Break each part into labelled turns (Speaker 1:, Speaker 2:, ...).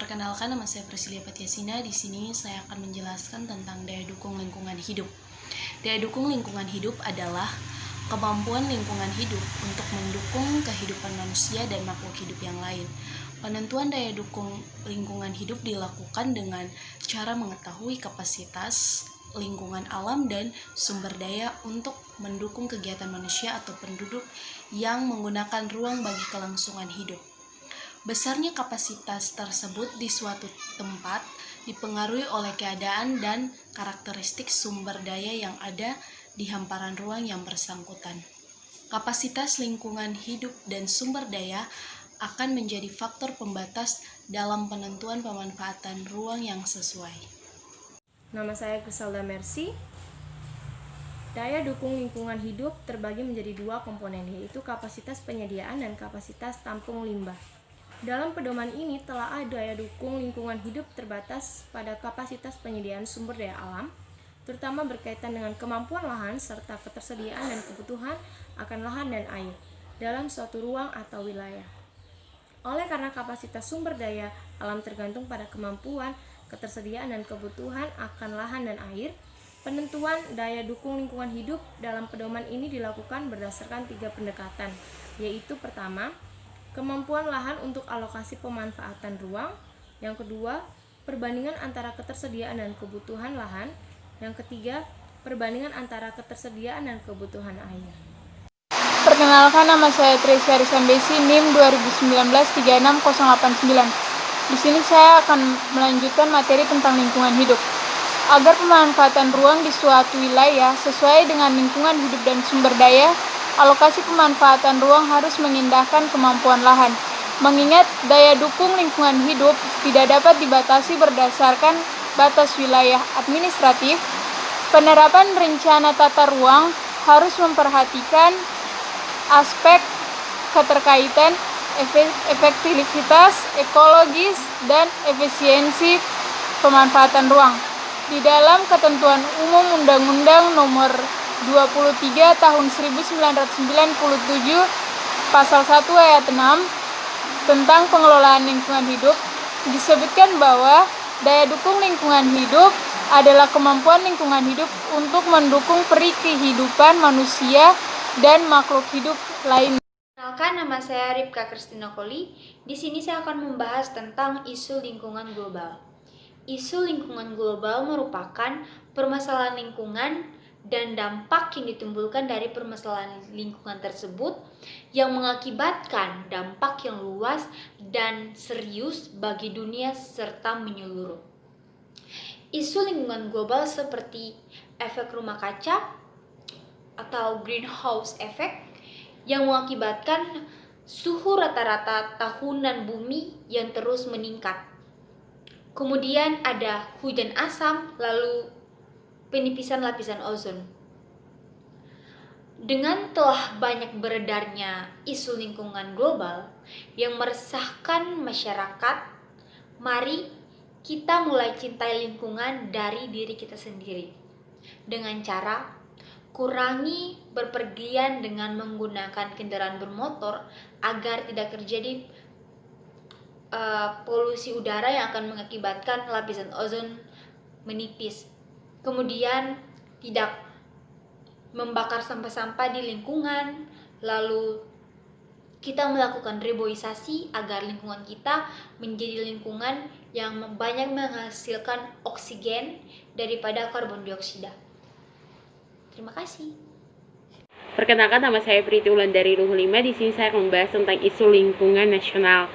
Speaker 1: Perkenalkan, nama saya Prasilia Patiasina. Di sini saya akan menjelaskan tentang daya dukung lingkungan hidup. Daya dukung lingkungan hidup adalah kemampuan lingkungan hidup untuk mendukung kehidupan manusia dan makhluk hidup yang lain. Penentuan daya dukung lingkungan hidup dilakukan dengan cara mengetahui kapasitas lingkungan alam dan sumber daya untuk mendukung kegiatan manusia atau penduduk yang menggunakan ruang bagi kelangsungan hidup. Besarnya kapasitas tersebut di suatu tempat dipengaruhi oleh keadaan dan karakteristik sumber daya yang ada di hamparan ruang yang bersangkutan. Kapasitas lingkungan hidup dan sumber daya akan menjadi faktor pembatas dalam penentuan pemanfaatan ruang yang sesuai.
Speaker 2: Nama saya Griselda Mercy. Daya dukung lingkungan hidup terbagi menjadi dua komponen, yaitu kapasitas penyediaan dan kapasitas tampung limbah. Dalam pedoman ini telah ada daya dukung lingkungan hidup terbatas pada kapasitas penyediaan sumber daya alam, terutama berkaitan dengan kemampuan lahan serta ketersediaan dan kebutuhan akan lahan dan air dalam suatu ruang atau wilayah. Oleh karena kapasitas sumber daya alam tergantung pada kemampuan, ketersediaan dan kebutuhan akan lahan dan air, penentuan daya dukung lingkungan hidup dalam pedoman ini dilakukan berdasarkan 3 pendekatan, yaitu pertama, kemampuan lahan untuk alokasi pemanfaatan ruang. Yang kedua, perbandingan antara ketersediaan dan kebutuhan lahan. Yang ketiga, perbandingan antara ketersediaan dan kebutuhan air.
Speaker 3: Perkenalkan, nama saya Tresya Risambesi, NIM 2019-36089. Di sini saya akan melanjutkan materi tentang lingkungan hidup. Agar pemanfaatan ruang di suatu wilayah sesuai dengan lingkungan hidup dan sumber daya, alokasi pemanfaatan ruang harus mengindahkan kemampuan lahan. Mengingat daya dukung lingkungan hidup tidak dapat dibatasi berdasarkan batas wilayah administratif, penerapan rencana tata ruang harus memperhatikan aspek keterkaitan efektivitas, ekologis, dan efisiensi pemanfaatan ruang. Di dalam ketentuan umum Undang-Undang Nomor 23 Tahun 1997 Pasal 1 Ayat 6 tentang pengelolaan lingkungan hidup disebutkan bahwa daya dukung lingkungan hidup adalah kemampuan lingkungan hidup untuk mendukung peri kehidupan manusia dan makhluk hidup lainnya.
Speaker 4: Perkenalkan, nama saya Ripka Kristina Koli. Di sini saya akan membahas tentang isu lingkungan global. Isu lingkungan global merupakan permasalahan lingkungan dan dampak yang ditimbulkan dari permasalahan lingkungan tersebut yang mengakibatkan dampak yang luas dan serius bagi dunia serta menyeluruh. Isu lingkungan global seperti efek rumah kaca atau greenhouse effect yang mengakibatkan suhu rata-rata tahunan bumi yang terus meningkat. Kemudian ada hujan asam, lalu penipisan lapisan ozon. Dengan telah banyak beredarnya isu lingkungan global yang meresahkan masyarakat, mari kita mulai cintai lingkungan dari diri kita sendiri. Dengan cara kurangi berpergian dengan menggunakan kendaraan bermotor agar tidak terjadi polusi udara yang akan mengakibatkan lapisan ozon menipis. Kemudian tidak membakar sampah-sampah di lingkungan, lalu kita melakukan reboisasi agar lingkungan kita menjadi lingkungan yang banyak menghasilkan oksigen daripada karbon dioksida. Terima kasih.
Speaker 5: Perkenalkan, nama saya Priti Wulandari Luhur 5. Di sini saya akan membahas tentang isu lingkungan nasional.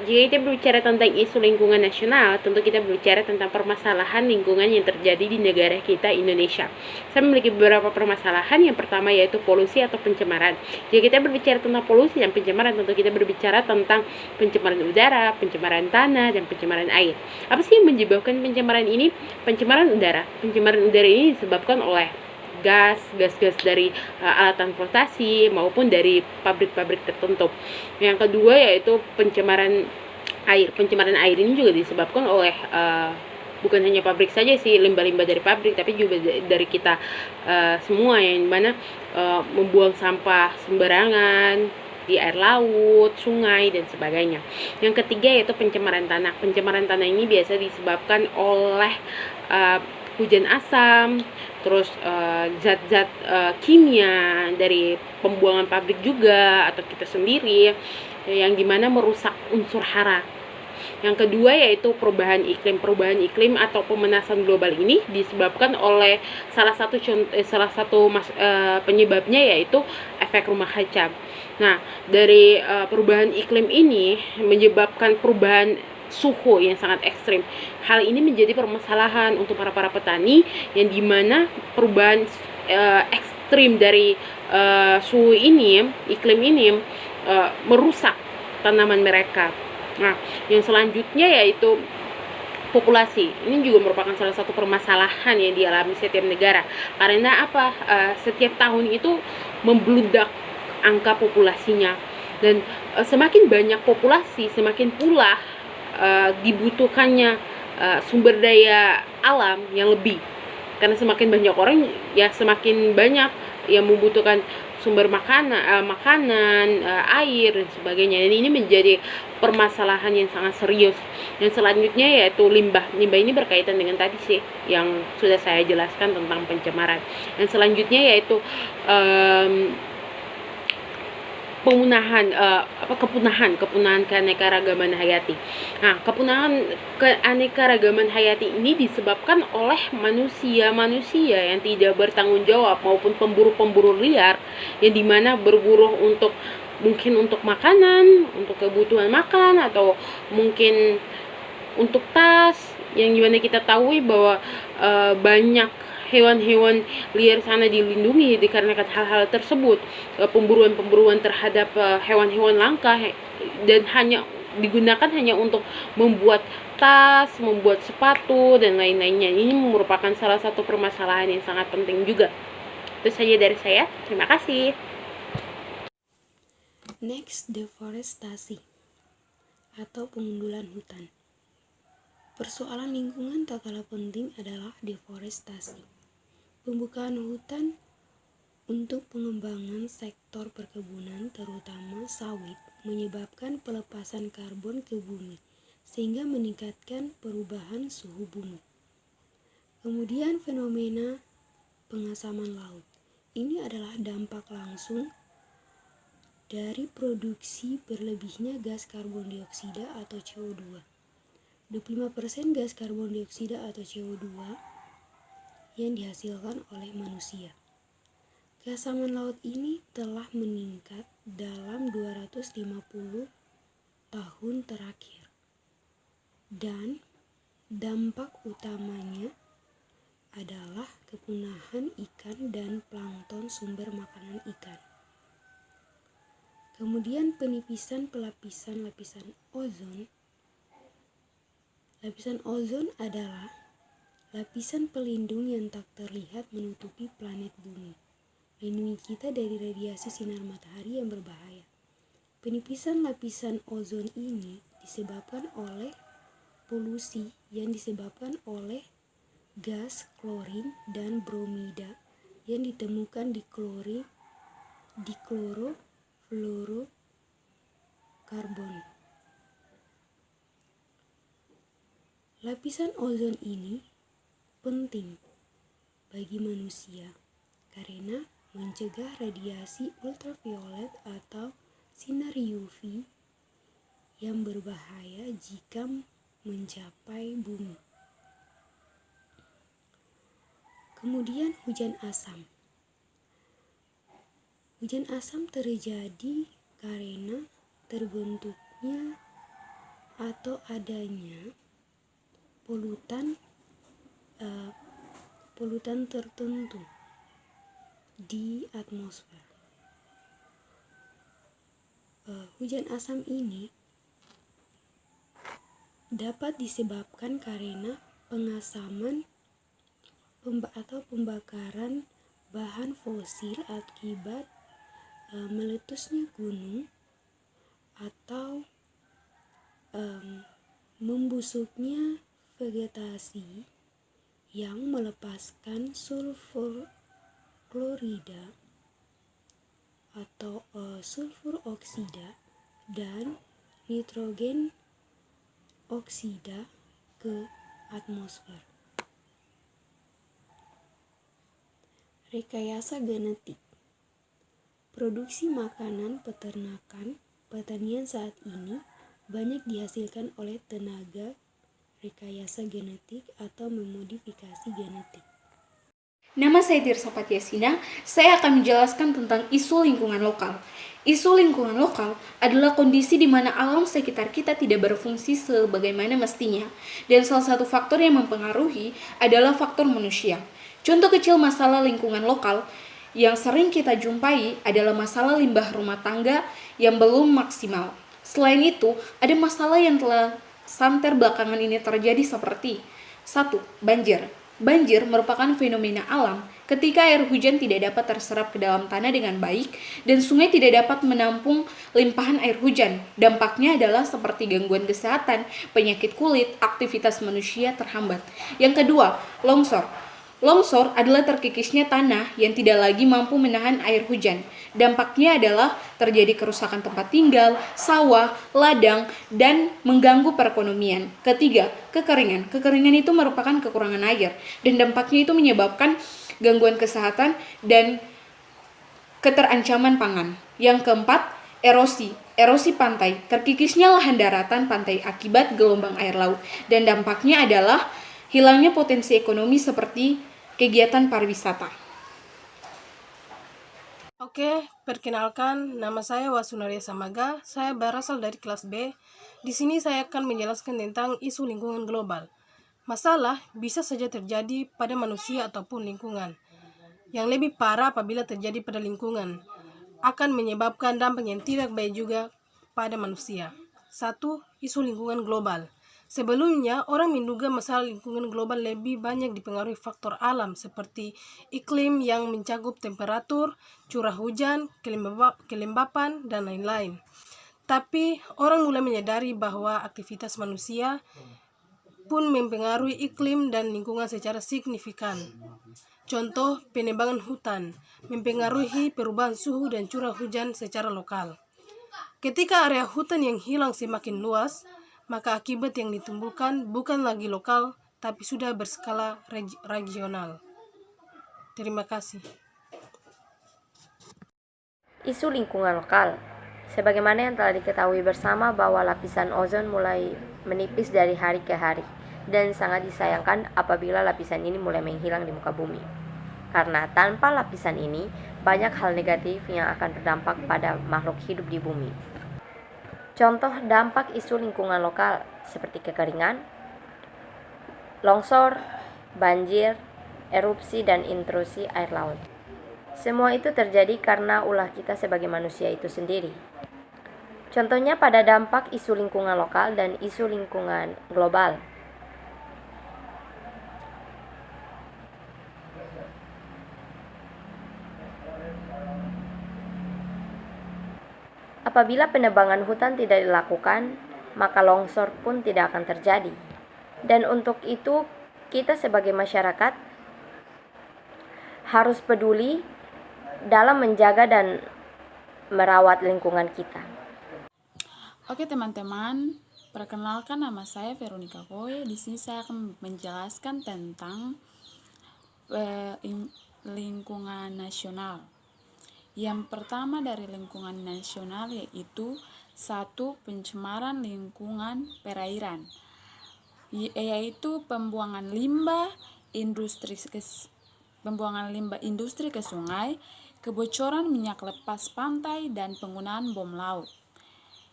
Speaker 5: Jika kita berbicara tentang isu lingkungan nasional, tentu kita berbicara tentang permasalahan lingkungan yang terjadi di negara kita, Indonesia. Saya memiliki beberapa permasalahan. Yang pertama yaitu polusi atau pencemaran. Jika kita berbicara tentang polusi dan pencemaran, tentu kita berbicara tentang pencemaran udara, pencemaran tanah, dan pencemaran air. Apa sih yang menyebabkan pencemaran ini? Pencemaran udara. Pencemaran udara ini disebabkan oleh gas dari alat transportasi maupun dari pabrik-pabrik tertentu. Yang kedua yaitu pencemaran air. Pencemaran air ini juga disebabkan oleh bukan hanya pabrik saja sih, limbah-limbah dari pabrik, tapi juga dari kita semua, yang mana membuang sampah sembarangan di air laut, sungai, dan sebagainya. Yang ketiga yaitu pencemaran tanah. Pencemaran tanah ini biasa disebabkan oleh hujan asam, terus zat-zat kimia dari pembuangan pabrik juga atau kita sendiri yang dimana merusak unsur hara. Yang kedua yaitu perubahan iklim. Perubahan iklim atau pemanasan global ini disebabkan oleh salah satu penyebabnya yaitu efek rumah kaca. Nah, dari perubahan iklim ini menyebabkan perubahan suhu yang sangat ekstrim. Hal ini menjadi permasalahan untuk para petani yang dimana perubahan ekstrim dari suhu ini, iklim ini merusak tanaman mereka. Nah, yang selanjutnya yaitu populasi. Ini juga merupakan salah satu permasalahan yang dialami setiap negara. Karena apa? Setiap tahun itu membludak angka populasinya. Dan semakin banyak populasi, semakin pula dibutuhkannya sumber daya alam yang lebih. Karena semakin banyak orang, ya semakin banyak yang membutuhkan sumber makanan, air dan sebagainya. Dan ini menjadi permasalahan yang sangat serius. Yang selanjutnya yaitu limbah. Limbah ini berkaitan dengan tadi sih yang sudah saya jelaskan tentang pencemaran. Yang selanjutnya yaitu kepunahan keanekaragaman hayati. Nah, kepunahan keanekaragaman hayati ini disebabkan oleh manusia yang tidak bertanggung jawab maupun pemburu liar yang dimana berburu mungkin untuk makanan, untuk kebutuhan makan, atau mungkin untuk tas, yang dimana kita tahu bahwa banyak hewan-hewan liar sana dilindungi dikarenakan hal-hal tersebut, pemburuan terhadap hewan-hewan langka dan hanya digunakan hanya untuk membuat tas, membuat sepatu dan lain-lainnya. Ini merupakan salah satu permasalahan yang sangat penting juga. Itu saja dari saya. Terima kasih.
Speaker 6: Next, deforestasi atau pengundulan hutan. Persoalan lingkungan tak kalah penting adalah deforestasi. Pembukaan hutan untuk pengembangan sektor perkebunan terutama sawit menyebabkan pelepasan karbon ke bumi sehingga meningkatkan perubahan suhu bumi. Kemudian fenomena pengasaman laut. Ini adalah dampak langsung dari produksi berlebihnya gas karbon dioksida atau CO2. 25% gas karbon dioksida atau CO2 yang dihasilkan oleh manusia. Keasaman laut ini telah meningkat dalam 250 tahun terakhir. Dan dampak utamanya adalah kepunahan ikan dan plankton sumber makanan ikan. Kemudian penipisan lapisan ozon. Lapisan ozon adalah lapisan pelindung yang tak terlihat menutupi planet bumi, melindungi kita dari radiasi sinar matahari yang berbahaya. Penipisan lapisan ozon ini disebabkan oleh polusi yang disebabkan oleh gas klorin dan bromida yang ditemukan di klorofluorokarbon. Lapisan ozon ini penting bagi manusia karena mencegah radiasi ultraviolet atau sinar UV yang berbahaya jika mencapai bumi. Kemudian hujan asam. Hujan asam terjadi karena terbentuknya atau adanya polutan tertentu di atmosfer. Hujan asam ini dapat disebabkan karena pengasaman atau pembakaran bahan fosil akibat meletusnya gunung atau membusuknya vegetasi yang melepaskan sulfur klorida atau sulfur oksida dan nitrogen oksida ke atmosfer. Rekayasa genetik. Produksi makanan, peternakan, pertanian saat ini banyak dihasilkan oleh tenaga rekayasa genetik atau memodifikasi genetik.
Speaker 7: Nama saya Tirsa Patiasina, saya akan menjelaskan tentang isu lingkungan lokal. Isu lingkungan lokal adalah kondisi di mana alam sekitar kita tidak berfungsi sebagaimana mestinya, dan salah satu faktor yang mempengaruhi adalah faktor manusia. Contoh kecil masalah lingkungan lokal yang sering kita jumpai adalah masalah limbah rumah tangga yang belum maksimal. Selain itu, ada masalah yang telah santer belakangan ini terjadi seperti 1. Banjir. Banjir merupakan fenomena alam ketika air hujan tidak dapat terserap ke dalam tanah dengan baik dan sungai tidak dapat menampung limpahan air hujan. Dampaknya adalah seperti gangguan kesehatan, penyakit kulit, aktivitas manusia terhambat. Yang kedua, longsor. Longsor adalah terkikisnya tanah yang tidak lagi mampu menahan air hujan. Dampaknya adalah terjadi kerusakan tempat tinggal, sawah, ladang, dan mengganggu perekonomian. Ketiga, kekeringan. Kekeringan itu merupakan kekurangan air, dan dampaknya itu menyebabkan gangguan kesehatan dan keterancaman pangan. Yang keempat, erosi. Erosi pantai. Terkikisnya lahan daratan pantai akibat gelombang air laut, dan dampaknya adalah hilangnya potensi ekonomi seperti kegiatan pariwisata.
Speaker 8: Oke, perkenalkan, nama saya Wasunaria Samaga. Saya berasal dari kelas B. Di sini saya akan menjelaskan tentang isu lingkungan global. Masalah bisa saja terjadi pada manusia ataupun lingkungan. Yang lebih parah apabila terjadi pada lingkungan, akan menyebabkan dampak yang tidak baik juga pada manusia. 1. Isu lingkungan global. Sebelumnya, orang menduga masalah lingkungan global lebih banyak dipengaruhi faktor alam seperti iklim yang mencakup temperatur, curah hujan, kelembapan, dan lain-lain. Tapi, orang mulai menyadari bahwa aktivitas manusia pun mempengaruhi iklim dan lingkungan secara signifikan. Contoh, penebangan hutan mempengaruhi perubahan suhu dan curah hujan secara lokal. Ketika area hutan yang hilang semakin luas, maka akibat yang ditimbulkan bukan lagi lokal, tapi sudah berskala regional. Terima kasih.
Speaker 9: Isu lingkungan lokal. Sebagaimana yang telah diketahui bersama bahwa lapisan ozon mulai menipis dari hari ke hari, dan sangat disayangkan apabila lapisan ini mulai menghilang di muka bumi. Karena tanpa lapisan ini, banyak hal negatif yang akan berdampak pada makhluk hidup di bumi. Contoh dampak isu lingkungan lokal seperti kekeringan, longsor, banjir, erupsi, dan intrusi air laut. Semua itu terjadi karena ulah kita sebagai manusia itu sendiri. Contohnya pada dampak isu lingkungan lokal dan isu lingkungan global. Apabila penebangan hutan tidak dilakukan, maka longsor pun tidak akan terjadi. Dan untuk itu, kita sebagai masyarakat harus peduli dalam menjaga dan merawat lingkungan kita.
Speaker 3: Oke teman-teman, perkenalkan nama saya Veronica Koe. Di sini saya akan menjelaskan tentang lingkungan nasional. Yang pertama dari lingkungan nasional yaitu 1. Pencemaran lingkungan perairan, yaitu pembuangan limbah industri ke sungai, kebocoran minyak lepas pantai, dan penggunaan bom laut.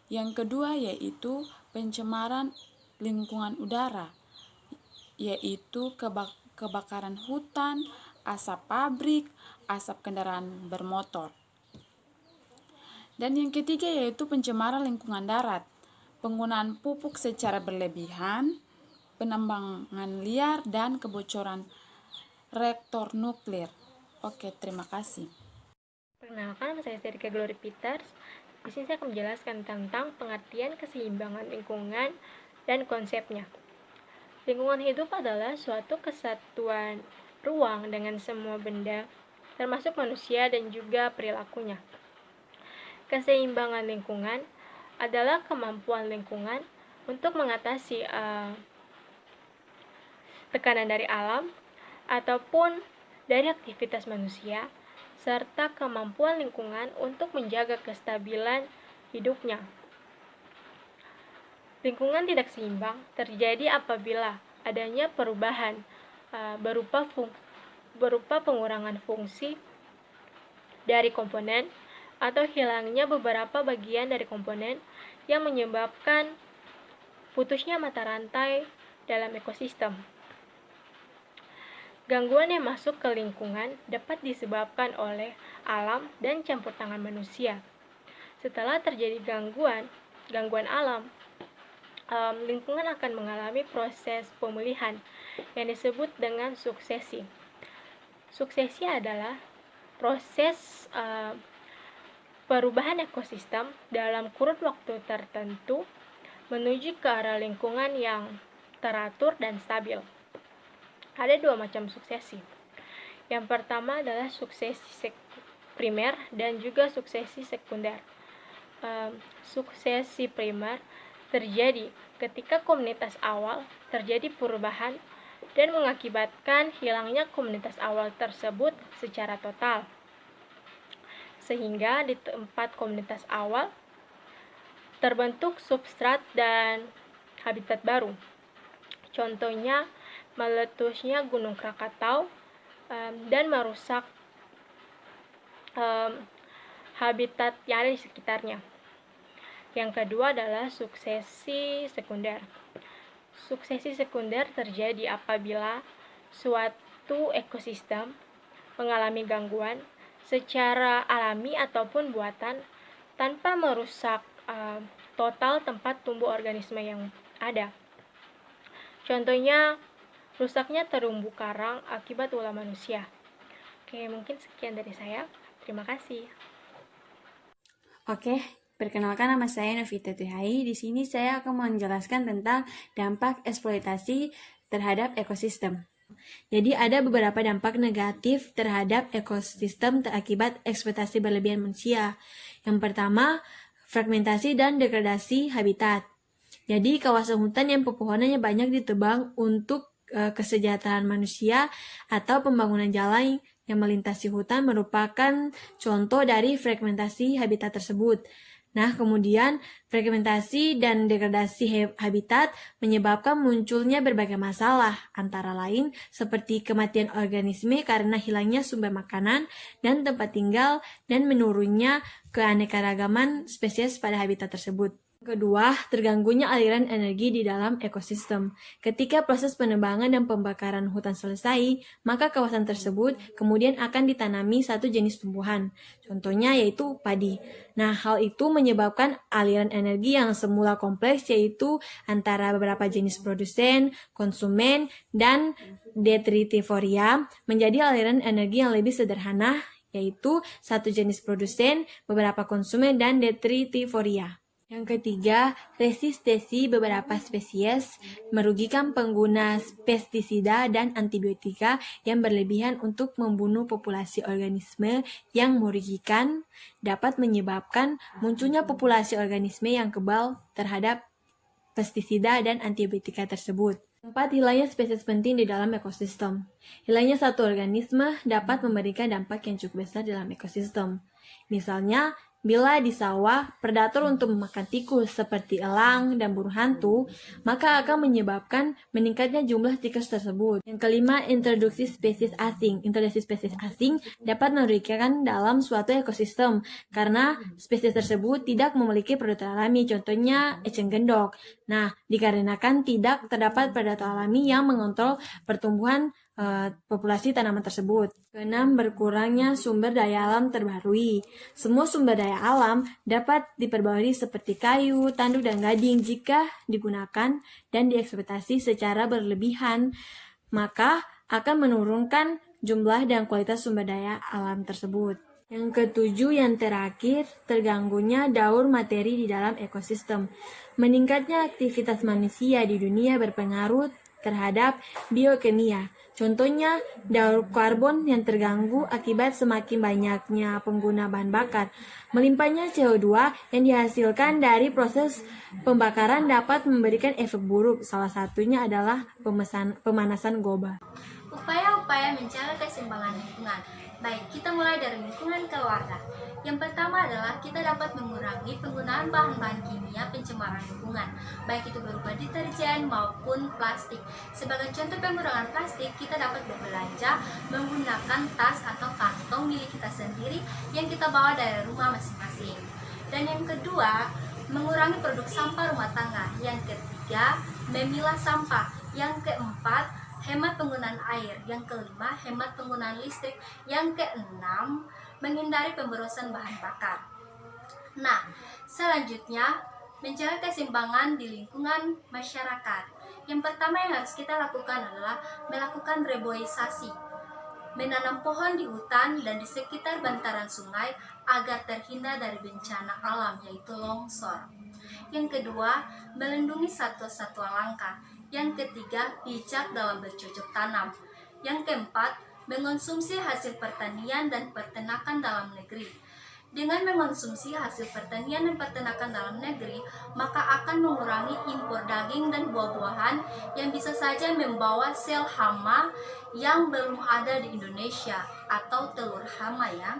Speaker 3: Yang kedua yaitu pencemaran lingkungan udara, yaitu kebakaran hutan, asap pabrik, asap kendaraan bermotor. Dan yang ketiga yaitu pencemaran lingkungan darat, penggunaan pupuk secara berlebihan, penambangan liar, dan kebocoran reaktor nuklir. Oke, terima kasih.
Speaker 2: Perkenalkan, saya Serika Glory Peters. Di sini saya akan menjelaskan tentang pengertian keseimbangan lingkungan dan konsepnya. Lingkungan hidup adalah suatu kesatuan ruang dengan semua benda, termasuk manusia dan juga perilakunya. Keseimbangan lingkungan adalah kemampuan lingkungan untuk mengatasi tekanan dari alam ataupun dari aktivitas manusia, serta kemampuan lingkungan untuk menjaga kestabilan hidupnya. Lingkungan tidak seimbang terjadi apabila adanya perubahan berupa pengurangan fungsi dari komponen atau hilangnya beberapa bagian dari komponen yang menyebabkan putusnya mata rantai dalam ekosistem. Gangguan yang masuk ke lingkungan dapat disebabkan oleh alam dan campur tangan manusia. Setelah terjadi gangguan alam, lingkungan akan mengalami proses pemulihan yang disebut dengan suksesi. Suksesi adalah proses perubahan ekosistem dalam kurun waktu tertentu menuju ke arah lingkungan yang teratur dan stabil. Ada dua macam suksesi. Yang pertama adalah suksesi primer dan juga suksesi sekunder. Suksesi primer terjadi ketika komunitas awal terjadi perubahan dan mengakibatkan hilangnya komunitas awal tersebut secara total. Sehingga di tempat komunitas awal terbentuk substrat dan habitat baru. Contohnya meletusnya Gunung Krakatau dan merusak habitat yang ada di sekitarnya. Yang kedua adalah suksesi sekunder. Suksesi sekunder terjadi apabila suatu ekosistem mengalami gangguan secara alami ataupun buatan tanpa merusak total tempat tumbuh organisme yang ada. Contohnya, rusaknya terumbu karang akibat ulah manusia. Oke, mungkin sekian dari saya. Terima kasih.
Speaker 10: Oke, perkenalkan nama saya Novita Tuhai. Di sini saya akan menjelaskan tentang dampak eksploitasi terhadap ekosistem. Jadi ada beberapa dampak negatif terhadap ekosistem akibat eksploitasi berlebihan manusia. Yang pertama, fragmentasi dan degradasi habitat. Jadi kawasan hutan yang pepohonannya banyak ditebang untuk kesejahteraan manusia atau pembangunan jalan yang melintasi hutan merupakan contoh dari fragmentasi habitat tersebut. Nah, kemudian fragmentasi dan degradasi habitat menyebabkan munculnya berbagai masalah, antara lain seperti kematian organisme karena hilangnya sumber makanan dan tempat tinggal dan menurunnya keanekaragaman spesies pada habitat tersebut. Kedua, terganggunya aliran energi di dalam ekosistem. Ketika proses penebangan dan pembakaran hutan selesai, maka kawasan tersebut kemudian akan ditanami satu jenis tumbuhan. Contohnya yaitu padi. Nah, hal itu menyebabkan aliran energi yang semula kompleks yaitu antara beberapa jenis produsen, konsumen, dan detritivoria menjadi aliran energi yang lebih sederhana yaitu satu jenis produsen, beberapa konsumen, dan detritivoria. Yang ketiga, resistensi beberapa spesies merugikan pengguna pestisida dan antibiotika yang berlebihan untuk membunuh populasi organisme yang merugikan dapat menyebabkan munculnya populasi organisme yang kebal terhadap pestisida dan antibiotika tersebut. Keempat, hilangnya spesies penting di dalam ekosistem. Hilangnya satu organisme dapat memberikan dampak yang cukup besar dalam ekosistem. Misalnya, bila di sawah, predator untuk memakan tikus seperti elang dan burung hantu, maka akan menyebabkan meningkatnya jumlah tikus tersebut. Yang kelima, introduksi spesies asing. Introduksi spesies asing dapat merugikan dalam suatu ekosistem karena spesies tersebut tidak memiliki predator alami, contohnya eceng gendok. Nah, dikarenakan tidak terdapat predator alami yang mengontrol pertumbuhan populasi tanaman tersebut. Keenam, berkurangnya sumber daya alam terbaharui. Semua sumber daya alam dapat diperbarui seperti kayu, tanduk, dan gading jika digunakan dan dieksploitasi secara berlebihan, maka akan menurunkan jumlah dan kualitas sumber daya alam tersebut. Yang ketujuh, yang terakhir, terganggunya daur materi di dalam ekosistem. Meningkatnya aktivitas manusia di dunia berpengaruh terhadap biokimia. Contohnya, daur karbon yang terganggu akibat semakin banyaknya pengguna bahan bakar. Melimpahnya CO2 yang dihasilkan dari proses pembakaran dapat memberikan efek buruk. Salah satunya adalah pemanasan global.
Speaker 11: Upaya-upaya menjaga keseimbangan lingkungan. Baik, kita mulai dari lingkungan keluarga. Yang pertama adalah kita dapat mengurangi penggunaan bahan-bahan kimia pencemaran lingkungan, baik itu berupa deterjen maupun plastik. Sebagai contoh pengurangan plastik, kita dapat berbelanja menggunakan tas atau kantong milik kita sendiri yang kita bawa dari rumah masing-masing. Dan yang kedua, mengurangi produk sampah rumah tangga. Yang ketiga, memilah sampah. Yang keempat, hemat penggunaan air. Yang kelima, hemat penggunaan listrik. Yang keenam, menghindari pemborosan bahan bakar. Nah, selanjutnya, menjaga keseimbangan di lingkungan masyarakat. Yang pertama yang harus kita lakukan adalah melakukan reboisasi. Menanam pohon di hutan dan di sekitar bantaran sungai agar terhindar dari bencana alam, yaitu longsor. Yang kedua, melindungi satwa-satwa langka. Yang ketiga, bijak dalam bercocok tanam. Yang keempat, mengonsumsi hasil pertanian dan peternakan dalam negeri. Dengan mengonsumsi hasil pertanian dan peternakan dalam negeri, maka akan mengurangi impor daging dan buah-buahan yang bisa saja membawa sel hama yang belum ada di Indonesia atau telur hama ya.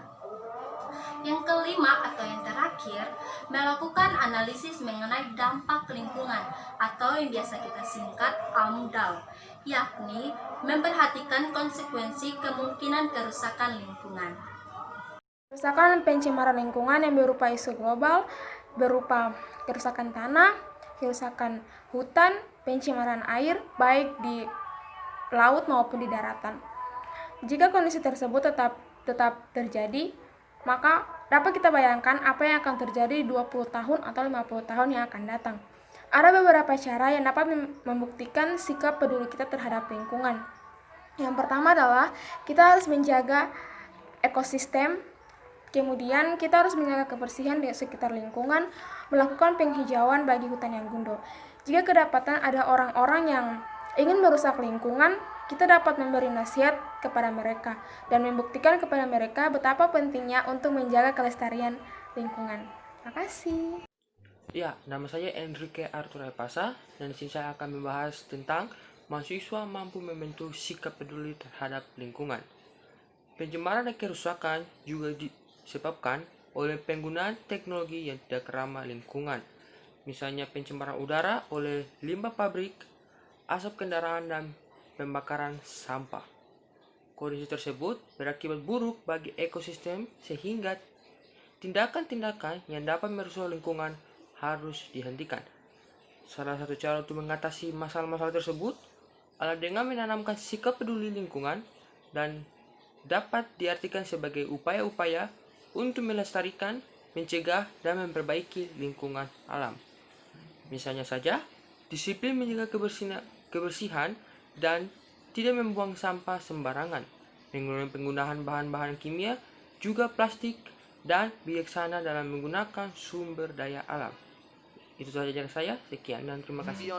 Speaker 11: Yang kelima atau yang terakhir, melakukan analisis mengenai dampak lingkungan atau yang biasa kita singkat AMDAL, yakni memperhatikan konsekuensi kemungkinan kerusakan lingkungan.
Speaker 2: Kerusakan dan pencemaran lingkungan yang berupa isu global, berupa kerusakan tanah, kerusakan hutan, pencemaran air, baik di laut maupun di daratan. Jika kondisi tersebut tetap terjadi, maka dapat kita bayangkan apa yang akan terjadi di 20 tahun atau 50 tahun yang akan datang. Ada beberapa cara yang dapat membuktikan sikap peduli kita terhadap lingkungan. Yang pertama adalah kita harus menjaga ekosistem, kemudian kita harus menjaga kebersihan di sekitar lingkungan, melakukan penghijauan bagi hutan yang gundul. Jika kedapatan ada orang-orang yang ingin merusak lingkungan, kita dapat memberi nasihat kepada mereka dan membuktikan kepada mereka betapa pentingnya untuk menjaga kelestarian lingkungan. Terima kasih.
Speaker 12: Ya, nama saya Enrique Arthur Epasa dan di sini saya akan membahas tentang mahasiswa mampu membentuk sikap peduli terhadap lingkungan. Pencemaran dan kerusakan juga disebabkan oleh penggunaan teknologi yang tidak ramah lingkungan. Misalnya pencemaran udara oleh limbah pabrik, asap kendaraan dan pembakaran sampah. Kondisi tersebut berakibat buruk bagi ekosistem sehingga tindakan-tindakan yang dapat merusak lingkungan harus dihentikan. Salah satu cara untuk mengatasi masalah-masalah tersebut adalah dengan menanamkan sikap peduli lingkungan dan dapat diartikan sebagai upaya-upaya untuk melestarikan, mencegah, dan memperbaiki lingkungan alam. Misalnya saja, disiplin menjaga kebersihan dan tidak membuang sampah sembarangan, mengurangi penggunaan bahan-bahan kimia, juga plastik, dan bijaksana dalam menggunakan sumber daya alam. Itu saja dari saya, sekian dan terima kasih.